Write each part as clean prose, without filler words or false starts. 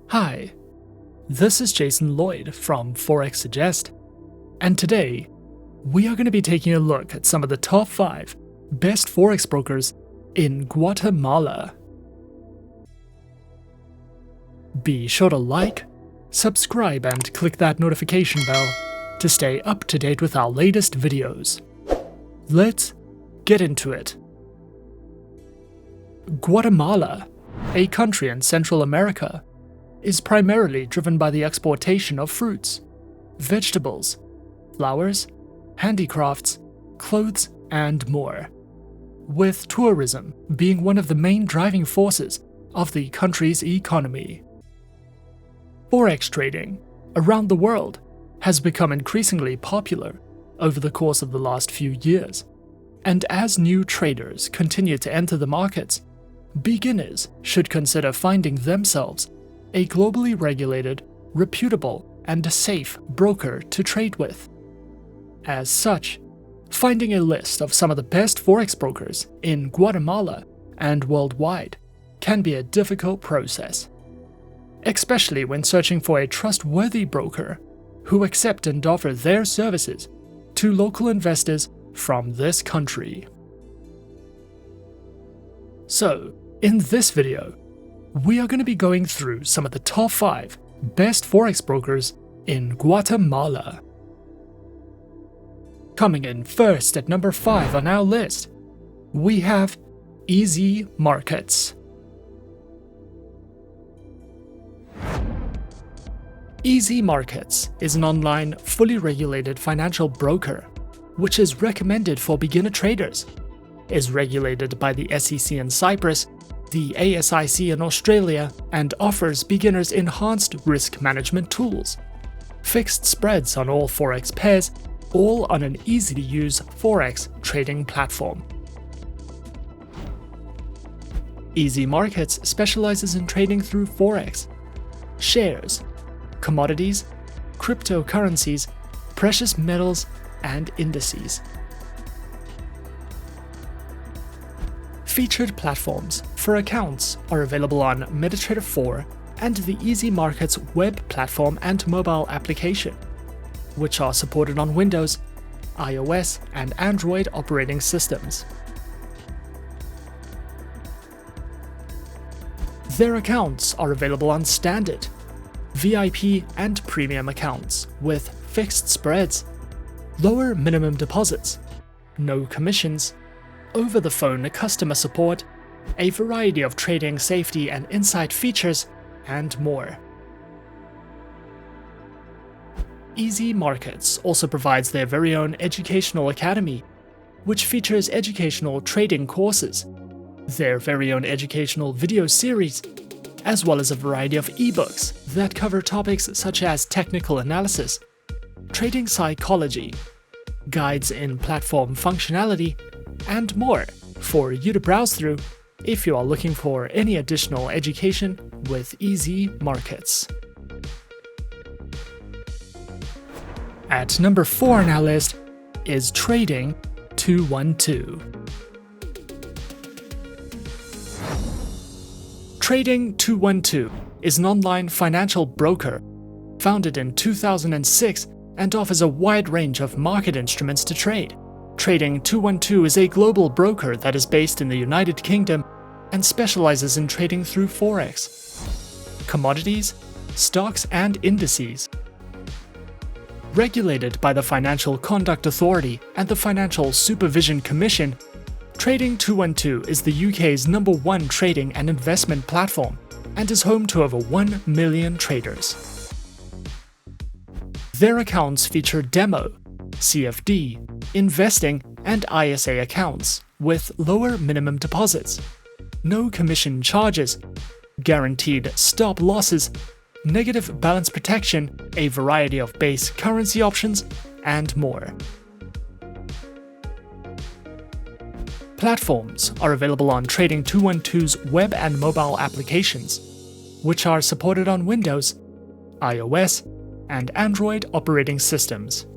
Hi, this is Jason Lloyd from Forexsuggest, and today we are going to be taking a look at some of the top 5 best Forex brokers in Guatemala. Be sure to like, subscribe, and click that notification bell to stay up to date with our latest videos. Let's get into it. Guatemala, a country in Central America, is primarily driven by the exportation of fruits, vegetables, flowers, handicrafts, clothes, and more, with tourism being one of the main driving forces of the country's economy. Forex trading around the world has become increasingly popular over the course of the last few years, and as new traders continue to enter the markets, beginners should consider finding themselves a globally regulated, reputable, and safe broker to trade with. As such, finding a list of some of the best Forex brokers in Guatemala and worldwide can be a difficult process, especially when searching for a trustworthy broker who accept and offer their services to local investors from this country. So, in this video, we are going to be going through some of the top 5 best Forex brokers in Guatemala. Coming in first at number 5 on our list, we have Easy Markets. Easy Markets is an online, fully regulated financial broker, which is recommended for beginner traders, is regulated by the SEC in Cyprus, the ASIC in Australia, and offers beginners enhanced risk management tools, fixed spreads on all Forex pairs, all on an easy-to-use Forex trading platform. Easy Markets specializes in trading through Forex, shares, commodities, cryptocurrencies, precious metals, and indices. Featured platforms for accounts are available on MetaTrader 4 and the Easy Markets web platform and mobile application, which are supported on Windows, iOS, and Android operating systems. Their accounts are available on standard, VIP, and premium accounts with fixed spreads, lower minimum deposits, no commissions, over-the-phone customer support, a variety of trading safety and insight features, and more. Easy Markets also provides their very own educational academy, which features educational trading courses, their very own educational video series, as well as a variety of ebooks that cover topics such as technical analysis, trading psychology, guides in platform functionality, and more for you to browse through if you are looking for any additional education with Easy Markets. At number 4 on our list is Trading 212. Trading 212 is an online financial broker founded in 2006 and offers a wide range of market instruments to trade. Trading 212 is a global broker that is based in the United Kingdom and specializes in trading through Forex, commodities, stocks, and indices. Regulated by the Financial Conduct Authority and the Financial Supervision Commission, Trading 212 is the UK's #1 trading and investment platform and is home to over 1 million traders. Their accounts feature demo, CFD, investing, and ISA accounts with lower minimum deposits, no commission charges, guaranteed stop losses, negative balance protection, a variety of base currency options, and more. Platforms are available on Trading 212's web and mobile applications, which are supported on Windows, iOS, and Android operating systems.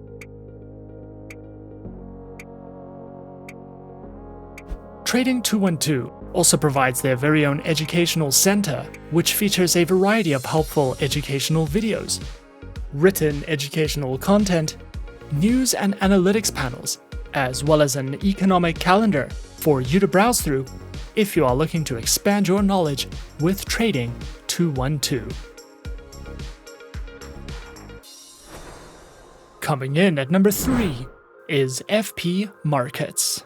Trading 212 also provides their very own educational center, which features a variety of helpful educational videos, written educational content, news and analytics panels, as well as an economic calendar for you to browse through if you are looking to expand your knowledge with Trading 212. Coming in at number 3 is FP Markets.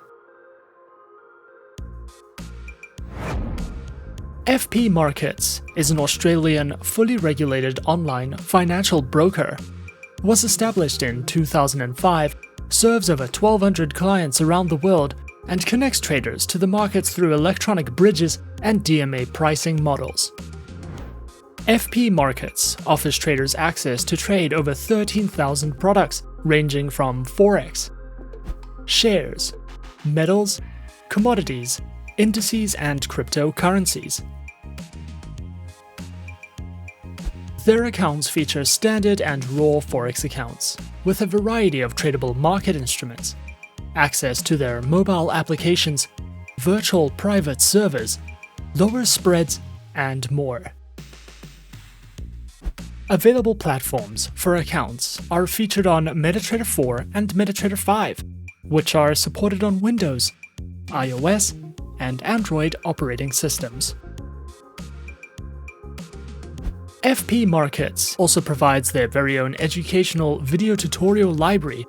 FP Markets is an Australian, fully regulated online financial broker. Was established in 2005, serves over 1,200 clients around the world, and connects traders to the markets through electronic bridges and DMA pricing models. FP Markets offers traders access to trade over 13,000 products ranging from Forex, shares, metals, commodities, indices, and cryptocurrencies. Their accounts feature standard and raw Forex accounts, with a variety of tradable market instruments, access to their mobile applications, virtual private servers, lower spreads, and more. Available platforms for accounts are featured on MetaTrader 4 and MetaTrader 5, which are supported on Windows, iOS, and Android operating systems. FP Markets also provides their very own educational video tutorial library,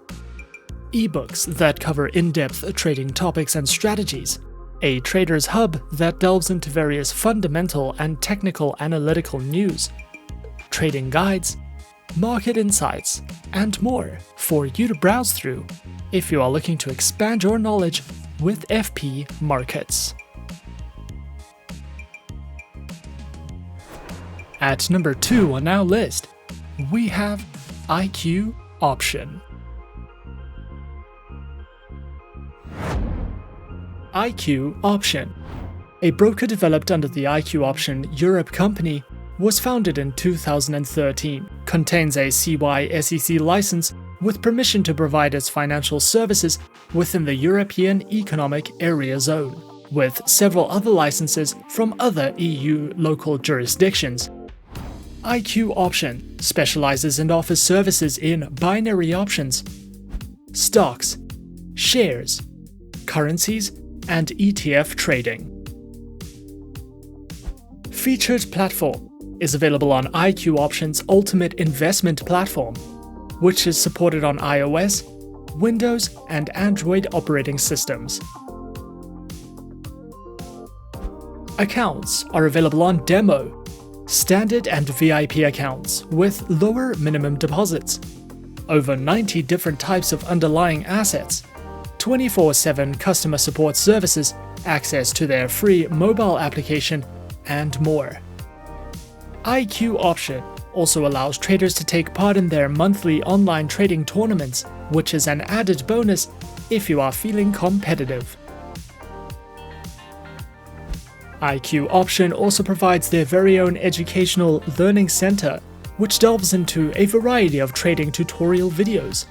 ebooks that cover in-depth trading topics and strategies, a trader's hub that delves into various fundamental and technical analytical news, trading guides, market insights, and more for you to browse through if you are looking to expand your knowledge with FP Markets. At number 2 on our list, we have IQ Option. IQ Option, a broker developed under the IQ Option Europe company, was founded in 2013, contains a CY/SEC license with permission to provide its financial services within the European Economic Area Zone, with several other licenses from other EU local jurisdictions. IQ Option specializes and offers services in binary options, stocks, shares, currencies, and ETF trading. Featured platform is available on IQ Option's Ultimate Investment Platform, which is supported on iOS, Windows, and Android operating systems. Accounts are available on Demo, standard and VIP accounts with lower minimum deposits, over 90 different types of underlying assets, 24/7 customer support services, access to their free mobile application, and more. IQ Option also allows traders to take part in their monthly online trading tournaments, which is an added bonus if you are feeling competitive. IQ Option also provides their very own educational learning center, which delves into a variety of trading tutorial videos,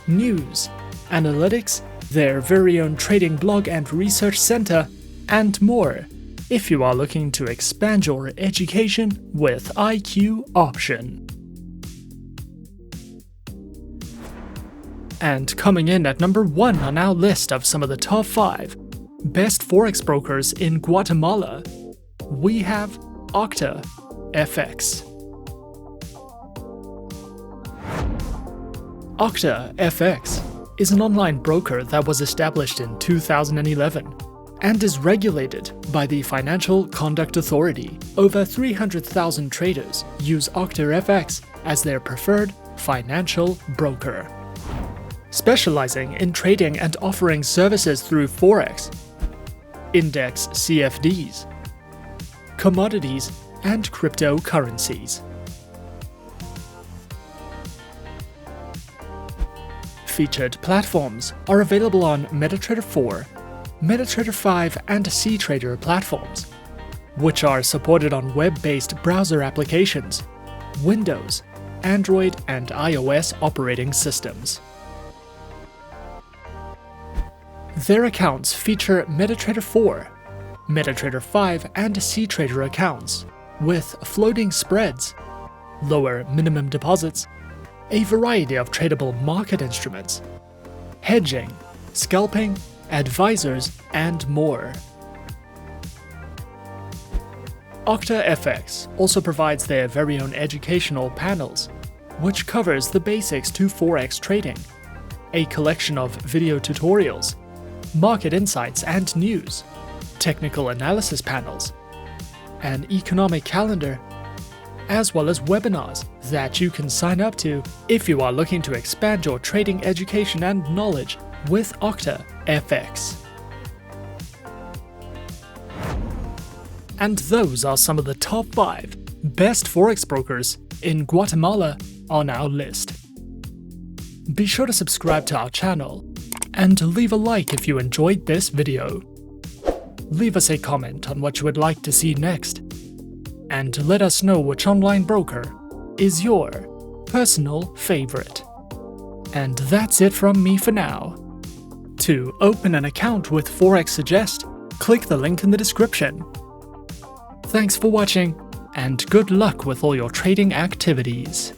news, analytics, their very own trading blog and research center, and more if you are looking to expand your education with IQ Option. And coming in at number 1 on our list of some of the top 5 best Forex brokers in Guatemala, we have Octa FX. Octa FX is an online broker that was established in 2011 and is regulated by the Financial Conduct Authority. Over 300,000 traders use Octa FX as their preferred financial broker. Specializing in trading and offering services through Forex, index CFDs, commodities, and cryptocurrencies. Featured platforms are available on MetaTrader 4, MetaTrader 5, and CTrader platforms, which are supported on web-based browser applications, Windows, Android, and iOS operating systems. Their accounts feature MetaTrader 4, MetaTrader 5 and CTrader accounts, with floating spreads, lower minimum deposits, a variety of tradable market instruments, hedging, scalping, advisors, and more. Octa FX also provides their very own educational panels, which covers the basics to Forex trading, a collection of video tutorials, market insights and news, technical analysis panels, an economic calendar, as well as webinars that you can sign up to if you are looking to expand your trading education and knowledge with Octa FX. And those are some of the top 5 best Forex brokers in Guatemala on our list. Be sure to subscribe to our channel and leave a like if you enjoyed this video. Leave us a comment on what you would like to see next, and let us know which online broker is your personal favorite. And that's it from me for now. To open an account with Forexsuggest, click the link in the description. Thanks for watching, and good luck with all your trading activities.